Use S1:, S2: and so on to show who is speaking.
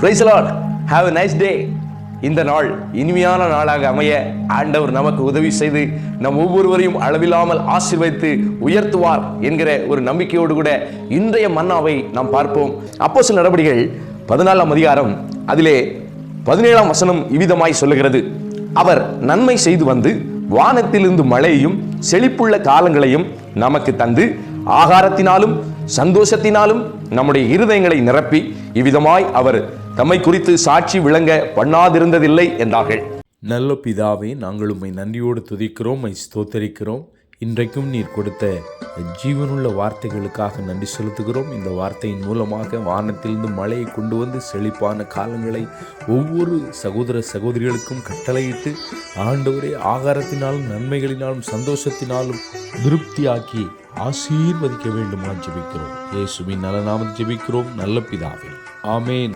S1: Praise the Lord. Have a nice day. இந்த நாள் இனிமையான நாளாக அமைய ஆண்டவர் நமக்கு உதவி செய்து நம் ஒவ்வொருவரையும் அளவில்லாமல் ஆசீர்வதித்து உயர்த்துவார் என்கிற ஒரு நம்பிக்கையோடு கூட இன்றைய மன்னாவை நாம் பார்ப்போம். அப்போஸ்தலர் நடபடிகள் 14ஆம் அதிகாரம் அதிலே 17ஆம் வசனம் இவ்விதமாய் சொல்லுகிறது. அவர் நன்மை செய்து வந்து வானத்திலிருந்து மழையையும் செழிப்புள்ள காலங்களையும் நமக்கு தந்து ஆகாரத்தினாலும் சந்தோஷத்தினாலும் நம்முடைய இருதயங்களை நிரப்பி இவ்விதமாய் அவர் தம்மை குறித்து சாட்சி விளங்க பண்ணாதிருந்ததில்லை என்றார்கள்.
S2: நல்ல பிதாவே, நாங்கள் உம்மை நன்றியோடு துதிக்கிறோம், ஸ்தோத்தரிக்கிறோம். இன்றைக்கும் நீர் கொடுத்த ஜீவனுள்ள வார்த்தைகளுக்காக நன்றி செலுத்துகிறோம். இந்த வார்த்தையின் மூலமாக வானத்திலிருந்து மழையை கொண்டு வந்து செழிப்பான காலங்களை ஒவ்வொரு சகோதர சகோதரிகளுக்கும் கட்டளையிட்டு ஆண்டவரே ஆகாரத்தினாலும் நன்மைகளினாலும் சந்தோஷத்தினாலும் திருப்தியாக்கி ஆசீர்வதிக்க வேண்டுமா ஜெபிக்கிறோம். இயேசுவின் நல்ல நாமத்தில் ஜெபிக்கிறோம் நல்ல பிதாவே, ஆமேன்.